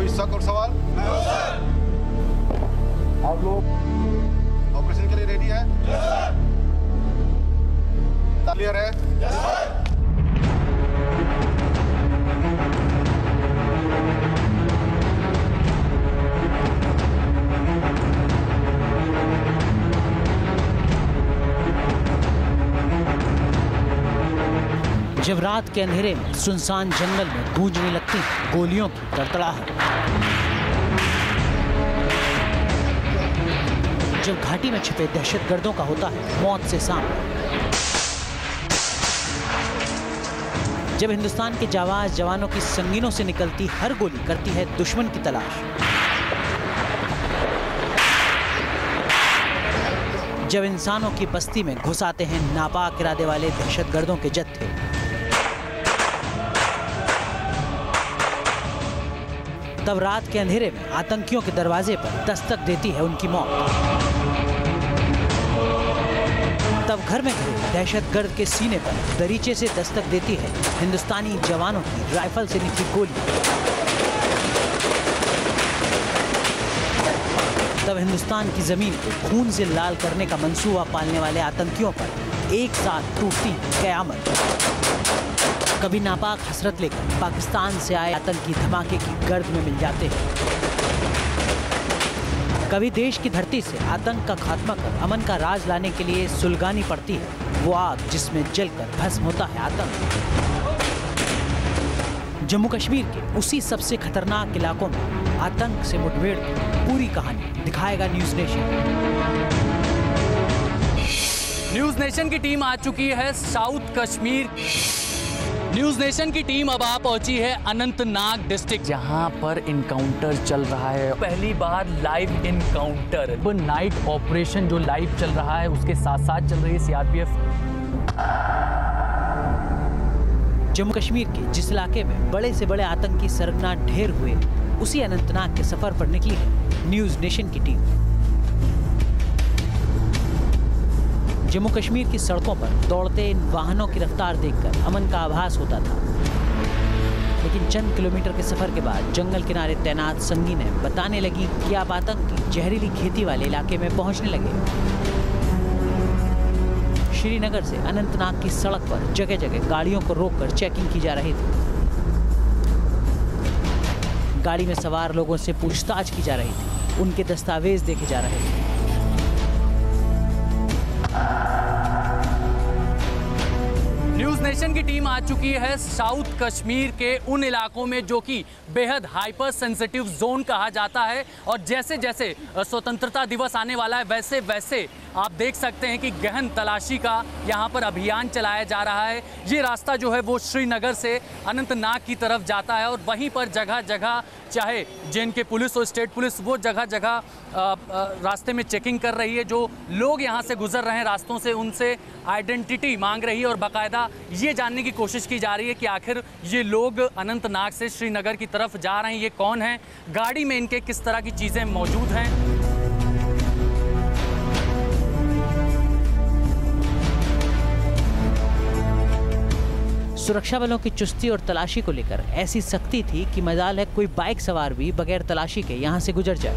कोई शक और सवाल? आप लोग ऑपरेशन के लिए रेडी है? क्लियर है? जब रात के अंधेरे में सुनसान जंगल में गूंजने लगती है गोलियों की तड़तड़ाहट, जब घाटी में छिपे दहशतगर्दों का होता है मौत से सामना, जब हिंदुस्तान के जाबाज जवानों की संगीनों से निकलती हर गोली करती है दुश्मन की तलाश, जब इंसानों की बस्ती में घुस आते हैं नापाक इरादे वाले दहशतगर्दों के जत्थे, तब रात के अंधेरे में आतंकियों के दरवाजे पर दस्तक देती है उनकी मौत। तब घर में घुसे दहशतगर्द के सीने पर दरीचे से दस्तक देती है हिंदुस्तानी जवानों की राइफल से निकली गोली। तब हिंदुस्तान की जमीन को खून से लाल करने का मंसूबा पालने वाले आतंकियों पर एक साथ टूटती कयामत। कभी नापाक हसरत लेकर पाकिस्तान से आए आतंकी धमाके की गर्द में मिल जाते हैं, कभी देश की धरती से आतंक का खात्मा कर अमन का राज लाने के लिए सुलगानी पड़ती है वो आग जिसमें जलकर भस्म होता है आतंक। जम्मू कश्मीर के उसी सबसे खतरनाक इलाकों में आतंक से मुठभेड़ की पूरी कहानी दिखाएगा न्यूज़ नेशन। न्यूज़ नेशन की टीम आ चुकी है साउथ कश्मीर। न्यूज़ नेशन की टीम अब आ पहुंची है अनंतनाग डिस्ट्रिक्ट, जहां पर इनकाउंटर चल रहा है। पहली बार लाइव इनकाउंटर, नाइट ऑपरेशन जो लाइव चल रहा है उसके साथ साथ चल रही है सीआरपीएफ। जम्मू कश्मीर के जिस इलाके में बड़े से बड़े आतंकी सरगना ढेर हुए, उसी अनंतनाग के सफर पर निकली है न्यूज़ नेशन की टीम। जम्मू कश्मीर की सड़कों पर दौड़ते इन वाहनों की रफ्तार देखकर अमन का आभास होता था, लेकिन चंद किलोमीटर के सफर के बाद जंगल किनारे तैनात संगीनें बताने लगी कि आप आतंकी जहरीली खेती वाले इलाके में पहुंचने लगे। श्रीनगर से अनंतनाग की सड़क पर जगह जगह गाड़ियों को रोककर चेकिंग की जा रही थी। गाड़ी में सवार लोगों से पूछताछ की जा रही थी, उनके दस्तावेज देखे जा रहे थे। न्यूज़ नेशन की टीम आ चुकी है साउथ कश्मीर के उन इलाकों में जो कि बेहद हाइपर सेंसिटिव जोन कहा जाता है। और जैसे जैसे स्वतंत्रता दिवस आने वाला है वैसे वैसे आप देख सकते हैं कि गहन तलाशी का यहाँ पर अभियान चलाया जा रहा है। ये रास्ता जो है वो श्रीनगर से अनंतनाग की तरफ जाता है और वहीं पर जगह जगह चाहे जेएनके पुलिस और स्टेट पुलिस वो जगह जगह रास्ते में चेकिंग कर रही है। जो लोग यहाँ से गुजर रहे हैं रास्तों से उनसे आइडेंटिटी मांग रही है और बाकायदा ये जानने की कोशिश की जा रही है कि आखिर ये लोग अनंतनाग से श्रीनगर की तरफ जा रहे हैं, ये कौन हैं, गाड़ी में इनके किस तरह की चीज़ें मौजूद हैं। सुरक्षा बलों की चुस्ती और तलाशी को लेकर ऐसी सख्ती थी कि मजाल है कोई बाइक सवार भी बगैर तलाशी के यहाँ से गुजर जाए।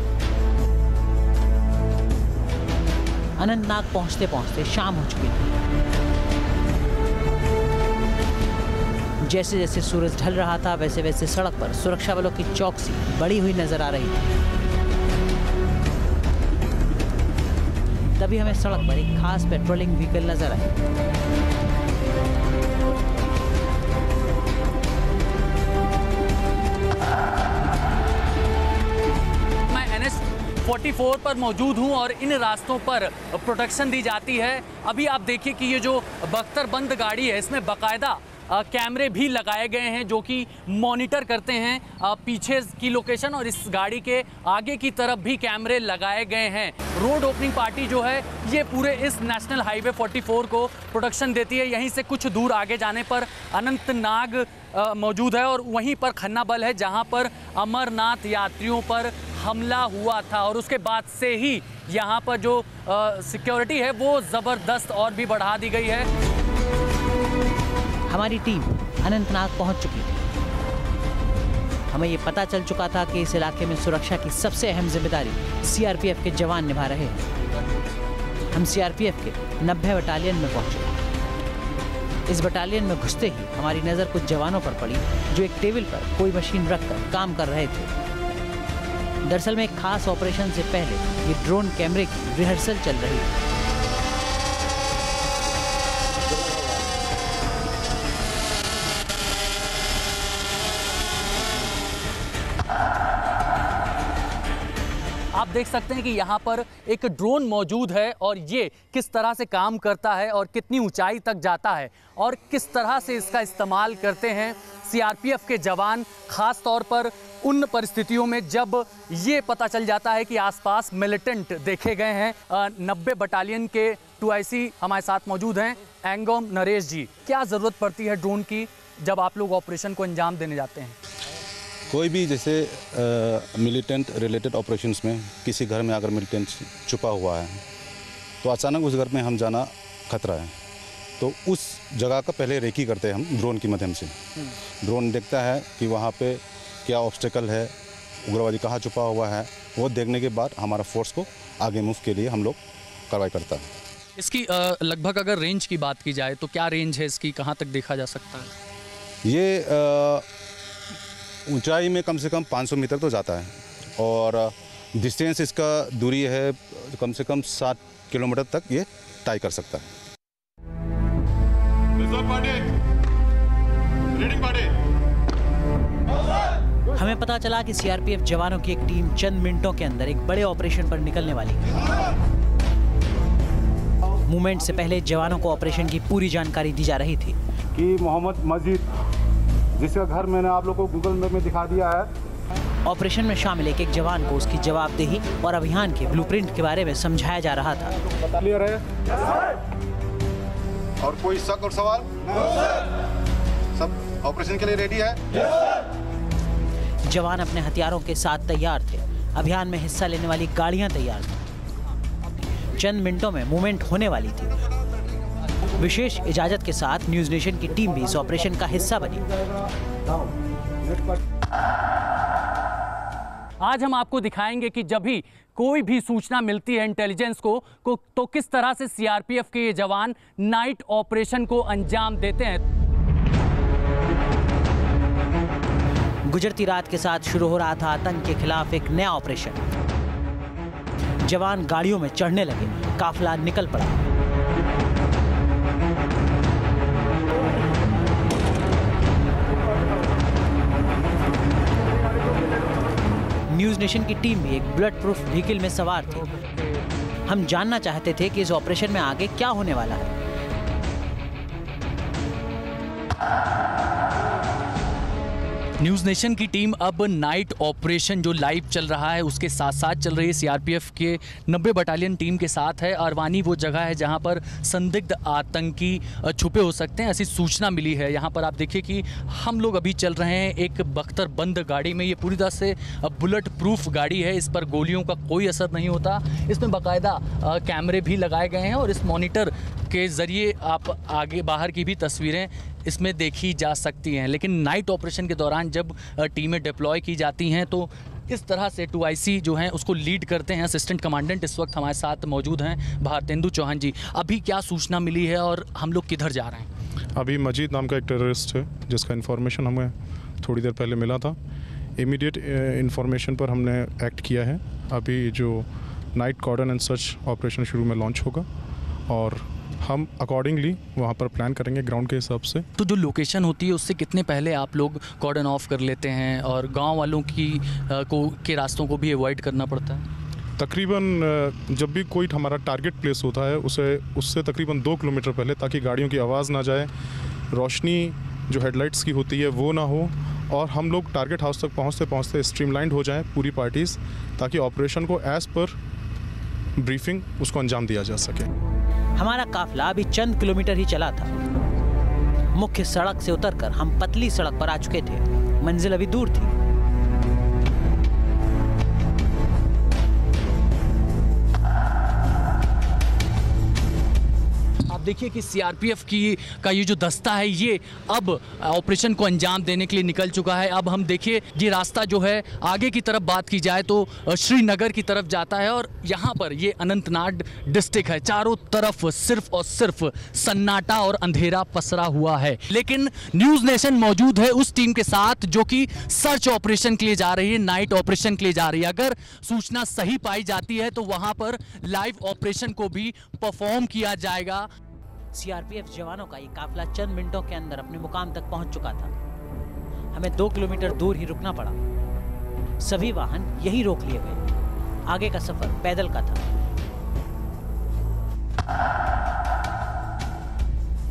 अनंतनाग पहुंचते पहुंचते शाम हो चुकी थी। जैसे जैसे सूरज ढल रहा था वैसे वैसे सड़क पर सुरक्षा बलों की चौकसी बढ़ी हुई नजर आ रही थी। तभी हमें सड़क पर एक खास पेट्रोलिंग व्हीकल नजर आई। मैं NH 44 पर मौजूद हूं और इन रास्तों पर प्रोटेक्शन दी जाती है। अभी आप देखिए कि ये जो बख्तरबंद गाड़ी है इसमें बाकायदा कैमरे भी लगाए गए हैं जो कि मॉनिटर करते हैं पीछे की लोकेशन, और इस गाड़ी के आगे की तरफ भी कैमरे लगाए गए हैं। रोड ओपनिंग पार्टी जो है ये पूरे इस नेशनल हाईवे 44 को प्रोटेक्शन देती है। यहीं से कुछ दूर आगे जाने पर अनंतनाग मौजूद है और वहीं पर खन्ना बल है जहां पर अमरनाथ यात्रियों पर हमला हुआ था और उसके बाद से ही यहां पर जो सिक्योरिटी है वो ज़बरदस्त और भी बढ़ा दी गई है। हमारी टीम अनंतनाग पहुंच चुकी थी। हमें ये पता चल चुका था कि इस इलाके में सुरक्षा की सबसे अहम जिम्मेदारी सीआरपीएफ के जवान निभा रहे हैं। हम सीआरपीएफ के 90 बटालियन में पहुंचे। इस बटालियन में घुसते ही हमारी नज़र कुछ जवानों पर पड़ी जो एक टेबल पर कोई मशीन रखकर काम कर रहे थे। दरअसल में एक खास ऑपरेशन से पहले ये ड्रोन कैमरे की रिहर्सल चल रही थी। आप देख सकते हैं कि यहाँ पर एक ड्रोन मौजूद है और ये किस तरह से काम करता है और कितनी ऊंचाई तक जाता है और किस तरह से इसका इस्तेमाल करते हैं सीआरपीएफ के जवान, खास तौर पर उन परिस्थितियों में जब ये पता चल जाता है कि आसपास मिलिटेंट देखे गए हैं। 90 बटालियन के 2IC हमारे साथ मौजूद हैं। एंगोम नरेश जी, क्या ज़रूरत पड़ती है ड्रोन की जब आप लोग ऑपरेशन को अंजाम देने जाते हैं? कोई भी जैसे मिलिटेंट रिलेटेड ऑपरेशंस में किसी घर में अगर मिलिटेंट छुपा हुआ है तो अचानक उस घर में हम जाना खतरा है, तो उस जगह का पहले रेकी करते हैं हम ड्रोन के माध्यम से। ड्रोन देखता है कि वहाँ पे क्या ऑब्स्टेकल है, उग्रवादी कहाँ छुपा हुआ है, वो देखने के बाद हमारा फोर्स को आगे मूव के लिए हम लोग कार्रवाई करता है। इसकी लगभग अगर रेंज की बात की जाए तो क्या रेंज है इसकी, कहाँ तक देखा जा सकता है? ये ऊंचाई में कम से कम 500 मीटर तो जाता है और डिस्टेंस इसका दूरी है कम से कम 7 किलोमीटर तक ये टाई कर सकता है। हमें पता चला कि सीआरपीएफ जवानों की एक टीम चंद मिनटों के अंदर एक बड़े ऑपरेशन पर निकलने वाली है। मूवमेंट से पहले जवानों को ऑपरेशन की पूरी जानकारी दी जा रही थी कि मोहम्मद मजीद, जिसका घर मैंने आप लोगों को गूगल मैप में दिखा दिया है। ऑपरेशन में शामिल एक जवान को उसकी जवाबदेही और अभियान के ब्लूप्रिंट के बारे में समझाया जा रहा था। क्लियर है? और कोई शक और सवाल? सब ऑपरेशन के लिए रेडी है? जवान अपने हथियारों के साथ तैयार थे। अभियान में हिस्सा लेने वाली गाड़ियां तैयार थी। चंद मिनटों में मूवमेंट होने वाली थी। विशेष इजाजत के साथ न्यूज़ नेशन की टीम भी इस ऑपरेशन का हिस्सा बनी। आज हम आपको दिखाएंगे कि जब भी कोई भी सूचना मिलती है इंटेलिजेंस को तो किस तरह से सीआरपीएफ के ये जवान नाइट ऑपरेशन को अंजाम देते हैं। गुजरती रात के साथ शुरू हो रहा था आतंक के खिलाफ एक नया ऑपरेशन। जवान गाड़ियों में चढ़ने लगे, काफिला निकल पड़ा। न्यूज़ नेशन की टीम भी एक बुलेट प्रूफ व्हीकल में सवार थी। हम जानना चाहते थे कि इस ऑपरेशन में आगे क्या होने वाला है। न्यूज़ नेशन की टीम अब नाइट ऑपरेशन जो लाइव चल रहा है उसके साथ साथ चल रही है। सीआरपीएफ के 90 बटालियन टीम के साथ है। अरवानी वो जगह है जहां पर संदिग्ध आतंकी छुपे हो सकते हैं, ऐसी सूचना मिली है। यहां पर आप देखिए कि हम लोग अभी चल रहे हैं एक बख्तर बंद गाड़ी में। ये पूरी तरह से बुलेट प्रूफ गाड़ी है, इस पर गोलियों का कोई असर नहीं होता। इसमें बाकायदा कैमरे भी लगाए गए हैं और इस मॉनिटर के ज़रिए आप आगे बाहर की भी तस्वीरें इसमें देखी जा सकती हैं। लेकिन नाइट ऑपरेशन के दौरान जब टीमें डिप्लॉय की जाती हैं तो इस तरह से 2IC जो हैं उसको लीड करते हैं। असिस्टेंट कमांडेंट इस वक्त हमारे साथ मौजूद हैं, भारतेंदु चौहान जी। अभी क्या सूचना मिली है और हम लोग किधर जा रहे हैं? अभी मजीद नाम का एक टेररिस्ट है जिसका इन्फॉर्मेशन हमें थोड़ी देर पहले मिला था। इमीडिएट इन्फॉर्मेशन पर हमने एक्ट किया है। अभी जो night cordon and search operation शुरू में लॉन्च होगा और हम अकॉर्डिंगली वहाँ पर प्लान करेंगे ग्राउंड के हिसाब से। तो जो लोकेशन होती है उससे कितने पहले आप लोग कॉर्डन ऑफ कर लेते हैं और गांव वालों के रास्तों को भी अवॉइड करना पड़ता है? तकरीबन जब भी कोई हमारा टारगेट प्लेस होता है उससे तकरीबन 2 किलोमीटर पहले, ताकि गाड़ियों की आवाज़ ना जाए, रोशनी जो हेडलाइट्स की होती है वो ना हो और हम लोग टारगेट हाउस तक पहुँचते पहुँचते स्ट्रीमलाइंड हो जाएँ पूरी पार्टीज़, ताकि ऑपरेशन को एज़ पर ब्रीफिंग उसको अंजाम दिया जा सके। हमारा काफिला अभी चंद किलोमीटर ही चला था। मुख्य सड़क से उतरकर हम पतली सड़क पर आ चुके थे। मंजिल अभी दूर थी। आप देखिए कि सीआरपीएफ का ये जो दस्ता है ये अब ऑपरेशन को अंजाम देने के लिए निकल चुका है। अब हम देखिए ये रास्ता जो है आगे की तरफ बात की जाए तो श्रीनगर की तरफ जाता है और यहाँ पर ये अनंतनाग डिस्ट्रिक्ट है। चारों तरफ सिर्फ और सिर्फ सन्नाटा और अंधेरा पसरा हुआ है, लेकिन न्यूज़ नेशन मौजूद है उस टीम के साथ जो कि सर्च ऑपरेशन के लिए जा रही है, नाइट ऑपरेशन के लिए जा रही है। अगर सूचना सही पाई जाती है तो वहां पर लाइव ऑपरेशन को भी परफॉर्म किया जाएगा। सीआरपीएफ जवानों का ये काफिला चंद मिनटों के अंदर अपने मुकाम तक पहुंच चुका था। हमें 2 किलोमीटर दूर ही रुकना पड़ा। सभी वाहन यही रोक लिए गए। आगे का सफर पैदल का था।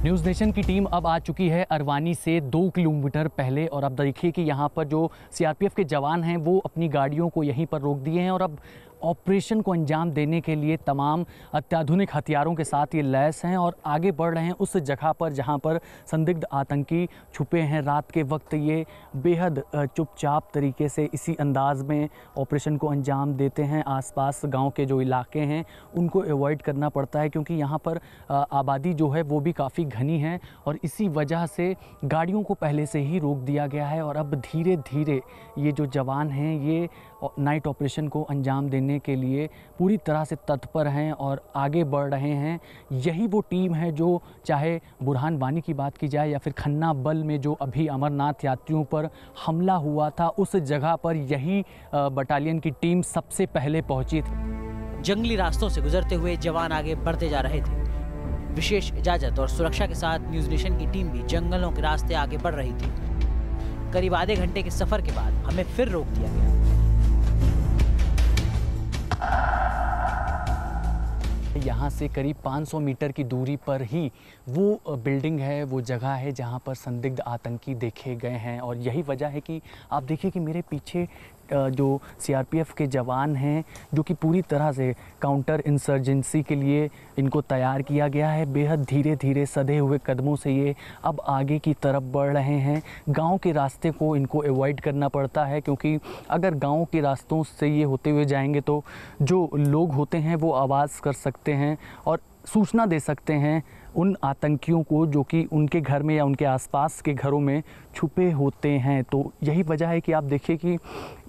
न्यूज़ नेशन की टीम अब आ चुकी है अरवानी से 2 किलोमीटर पहले और अब देखिए कि यहाँ पर जो सीआरपीएफ के जवान हैं वो अपनी गाड़ियों को यहीं पर रोक दिए हैं और अब ऑपरेशन को अंजाम देने के लिए तमाम अत्याधुनिक हथियारों के साथ ये लैस हैं और आगे बढ़ रहे हैं उस जगह पर जहाँ पर संदिग्ध आतंकी छुपे हैं। रात के वक्त ये बेहद चुपचाप तरीके से इसी अंदाज में ऑपरेशन को अंजाम देते हैं। आसपास गांव के जो इलाके हैं उनको अवॉइड करना पड़ता है क्योंकि यहाँ पर आबादी जो है वो भी काफ़ी घनी है और इसी वजह से गाड़ियों को पहले से ही रोक दिया गया है और अब धीरे धीरे ये जो जवान हैं ये नाइट ऑपरेशन को अंजाम देने के लिए पूरी तरह से तत्पर हैं और आगे बढ़ रहे हैं। यही वो टीम है जो चाहे बुरहान वानी की बात की जाए या फिर खन्ना बल में जो अभी अमरनाथ यात्रियों पर हमला हुआ था उस जगह पर यही बटालियन की टीम सबसे पहले पहुंची थी। जंगली रास्तों से गुजरते हुए जवान आगे बढ़ते जा रहे थे। विशेष इजाजत और सुरक्षा के साथ न्यूज़ नेशन की टीम भी जंगलों के रास्ते आगे बढ़ रही थी। करीब आधे घंटे के सफर के बाद हमें फिर रोक दिया गया। यहाँ से करीब 500 मीटर की दूरी पर ही वो बिल्डिंग है, वो जगह है जहाँ पर संदिग्ध आतंकी देखे गए हैं और यही वजह है कि आप देखिए कि मेरे पीछे जो सीआरपीएफ के जवान हैं जो कि पूरी तरह से काउंटर इंसर्जेंसी के लिए इनको तैयार किया गया है। बेहद धीरे धीरे सधे हुए कदमों से ये अब आगे की तरफ बढ़ रहे हैं। गांव के रास्ते को इनको अवॉइड करना पड़ता है क्योंकि अगर गांव के रास्तों से ये होते हुए जाएंगे तो जो लोग होते हैं वो आवाज़ कर सकते हैं और सूचना दे सकते हैं उन आतंकियों को जो कि उनके घर में या उनके आसपास के घरों में छुपे होते हैं। तो यही वजह है कि आप देखिए कि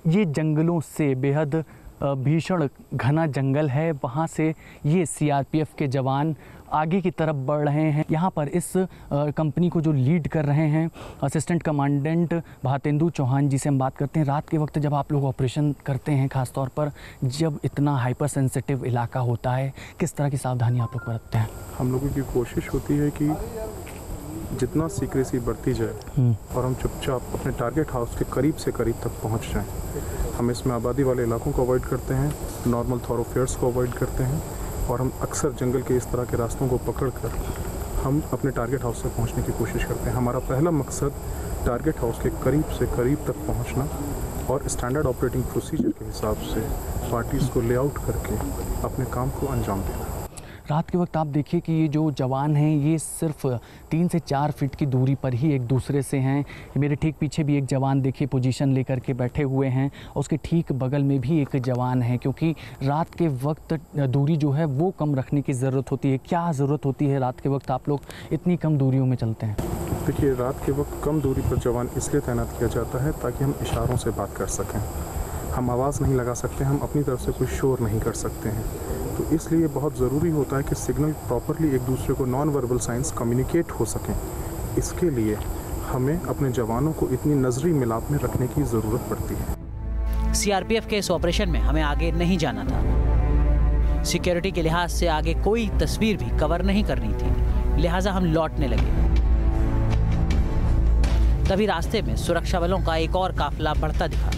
ये जंगलों से बेहद भीषण घना जंगल है, वहाँ से ये सीआरपीएफ के जवान आगे की तरफ बढ़ रहे हैं। यहाँ पर इस कंपनी को जो लीड कर रहे हैं असिस्टेंट कमांडेंट भारतेंदु चौहान जी से हम बात करते हैं। रात के वक्त जब आप लोग ऑपरेशन करते हैं, ख़ास तौर पर जब इतना हाइपर सेंसिटिव इलाका होता है, किस तरह की सावधानी आप लोग बरतते हैं? हम लोगों की कोशिश होती है कि जितना सीक्रेसी बढ़ती जाए और हम चुपचाप अपने टारगेट हाउस के करीब से करीब तक पहुँच जाएँ। हम इसमें आबादी वाले इलाकों को अवॉइड करते हैं, नॉर्मल थॉरोफेयर्स को अवॉइड करते हैं और हम अक्सर जंगल के इस तरह के रास्तों को पकड़कर हम अपने टारगेट हाउस तक पहुंचने की कोशिश करते हैं। हमारा पहला मकसद टारगेट हाउस के करीब से करीब तक पहुंचना और स्टैंडर्ड ऑपरेटिंग प्रोसीजर के हिसाब से पार्टीज़ को लेआउट करके अपने काम को अंजाम देना। रात के वक्त आप देखिए कि ये जो जवान हैं ये सिर्फ 3 से 4 फीट की दूरी पर ही एक दूसरे से हैं। मेरे ठीक पीछे भी एक जवान देखिए पोजीशन लेकर के बैठे हुए हैं, उसके ठीक बगल में भी एक जवान है क्योंकि रात के वक्त दूरी जो है वो कम रखने की ज़रूरत होती है। क्या ज़रूरत होती है रात के वक्त आप लोग इतनी कम दूरियों में चलते हैं? देखिए, रात के वक्त कम दूरी पर जवान इसलिए तैनात किया जाता है ताकि हम इशारों से बात कर सकें। हम आवाज़ नहीं लगा सकते, हम अपनी तरफ से कोई शोर नहीं कर सकते हैं, तो इसलिए बहुत ज़रूरी होता है कि सिग्नल प्रॉपरली एक दूसरे को नॉन वर्बल साइंस कम्युनिकेट हो सकें। इसके लिए हमें अपने जवानों को इतनी नजरी मिलाप में रखने की ज़रूरत पड़ती है। सीआरपीएफ के इस ऑपरेशन में हमें आगे नहीं जाना था। सिक्योरिटी के लिहाज से आगे कोई तस्वीर भी कवर नहीं करनी थी, लिहाजा हम लौटने लगे। तभी रास्ते में सुरक्षा बलों का एक और काफिला बढ़ता दिखा।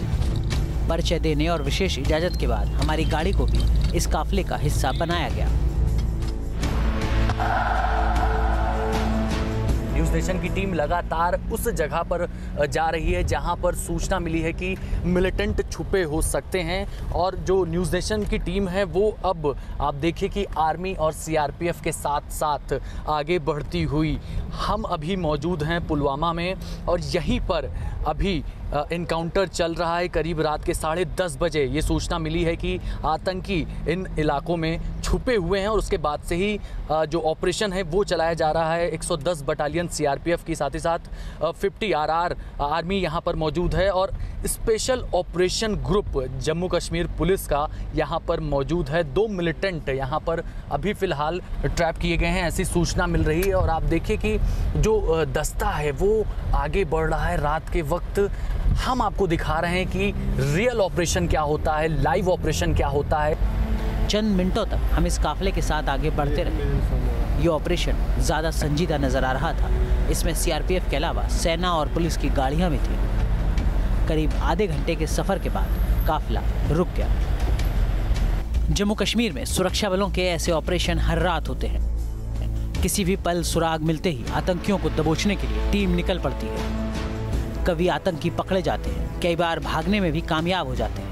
परिचय देने और विशेष इजाजत के बाद हमारी गाड़ी को भी इस काफिले का हिस्सा बनाया गया। न्यूज़ नेशन की टीम लगातार उस जगह पर जा रही है जहां पर सूचना मिली है कि मिलिटेंट छुपे हो सकते हैं और जो न्यूज़ नेशन की टीम है वो अब आप देखिए कि आर्मी और सीआरपीएफ के साथ साथ आगे बढ़ती हुई हम अभी मौजूद हैं पुलवामा में और यहीं पर अभी इनकाउंटर चल रहा है। करीब रात के 10:30 बजे ये सूचना मिली है कि आतंकी इन इलाकों में छुपे हुए हैं और उसके बाद से ही जो ऑपरेशन है वो चलाया जा रहा है। 110 बटालियन सीआरपीएफ की, साथ ही साथ 50 आरआर आर्मी यहाँ पर मौजूद है और special operation group Jammu Kashmir police का यहाँ पर मौजूद है। 2 मिलिटेंट यहाँ पर अभी फ़िलहाल ट्रैप किए गए हैं, ऐसी सूचना मिल रही है। और आप देखिए कि जो दस्ता है वो आगे बढ़ रहा है। रात के वक्त हम आपको दिखा रहे हैं कि रियल ऑपरेशन क्या होता है, लाइव ऑपरेशन क्या होता है। चंद मिनटों तक हम इस काफिले के साथ आगे बढ़ते रहे। ये ऑपरेशन ज़्यादा संजीदा नज़र आ रहा था। इसमें सीआरपीएफ के अलावा सेना और पुलिस की गाड़ियाँ भी थीं। करीब आधे घंटे के सफ़र के बाद काफिला रुक गया। जम्मू कश्मीर में सुरक्षा बलों के ऐसे ऑपरेशन हर रात होते हैं। किसी भी पल सुराग मिलते ही आतंकियों को दबोचने के लिए टीम निकल पड़ती है। कभी आतंकी पकड़े जाते हैं, कई बार भागने में भी कामयाब हो जाते हैं।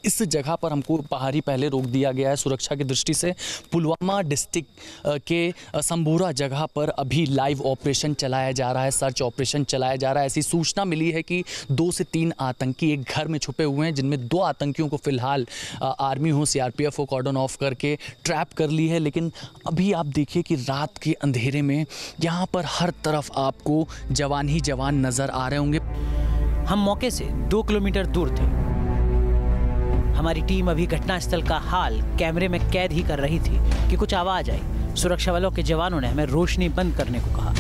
इस जगह पर हमको पहाड़ी पहले रोक दिया गया है सुरक्षा की दृष्टि से। पुलवामा डिस्ट्रिक्ट के संबूरा जगह पर अभी लाइव ऑपरेशन चलाया जा रहा है, सर्च ऑपरेशन चलाया जा रहा है। ऐसी सूचना मिली है कि 2 से 3 आतंकी एक घर में छुपे हुए हैं, जिनमें 2 आतंकियों को फिलहाल आर्मी हो सीआरपीएफ को कॉर्डन ऑफ करके ट्रैप कर ली है। लेकिन अभी आप देखिए कि रात के अंधेरे में यहाँ पर हर तरफ आपको जवान ही जवान नज़र आ रहे होंगे। हम मौके से 2 किलोमीटर दूर थे। हमारी टीम अभी घटनास्थल का हाल कैमरे में कैद ही कर रही थी कि कुछ आवाज आई। सुरक्षा बलों के जवानों ने हमें रोशनी बंद करने को कहा।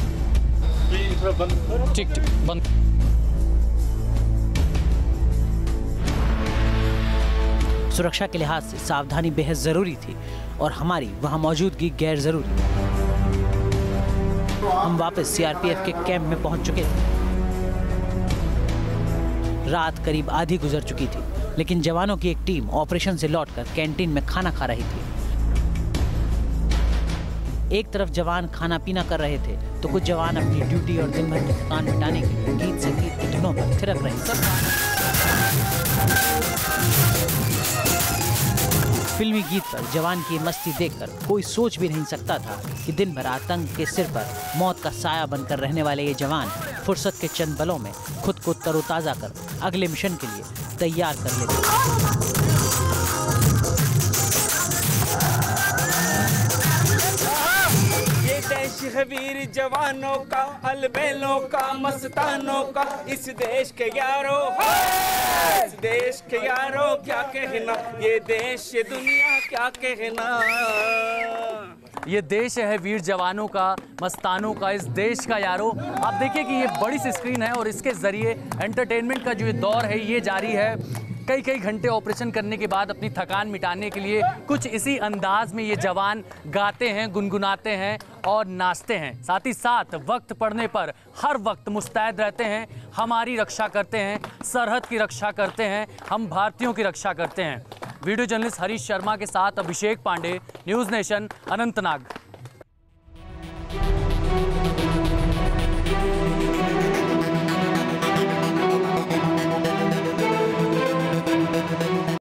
ठीक बंद। सुरक्षा के लिहाज से सावधानी बेहद जरूरी थी और हमारी वहां मौजूदगी गैर जरूरी। हम वापस सीआरपीएफ के कैंप में पहुंच चुके थे। रात करीब आधी गुजर चुकी थी, लेकिन जवानों की एक टीम ऑपरेशन से लौटकर कैंटीन में खाना खा रही थी। एक तरफ जवान खाना पीना कर रहे थे तो कुछ जवान अपनी ड्यूटी और दिन भर की थकान मिटाने के लिए गीत संगीत की धुनों पर थिरक रहे थे। फिल्मी गीत पर जवान की मस्ती देखकर कोई सोच भी नहीं सकता था कि दिन भर आतंक के सिर पर मौत का साया बनकर रहने वाले ये जवान फुर्सत के चंद पलों में खुद को तरोताजा कर अगले मिशन के लिए तैयार कर लेते हैं। देश है वीर जवानों का, अलबेलों का, मस्तानों का, इस देश के यारों, इस देश के यारों क्या कहना, ये देश ये दुनिया क्या कहना। ये देश है वीर जवानों का, मस्तानों का, इस देश का यारो। आप देखिए कि ये बड़ी सी स्क्रीन है और इसके जरिए एंटरटेनमेंट का जो ये दौर है ये जारी है। कई घंटे ऑपरेशन करने के बाद अपनी थकान मिटाने के लिए कुछ इसी अंदाज में ये जवान गाते हैं, गुनगुनाते हैं और नाचते हैं। साथ ही साथ वक्त पड़ने पर हर वक्त मुस्तैद रहते हैं, हमारी रक्षा करते हैं, सरहद की रक्षा करते हैं, हम भारतीयों की रक्षा करते हैं। वीडियो जर्नलिस्ट हरीश शर्मा के साथ अभिषेक पांडे, न्यूज़ नेशन, अनंतनाग।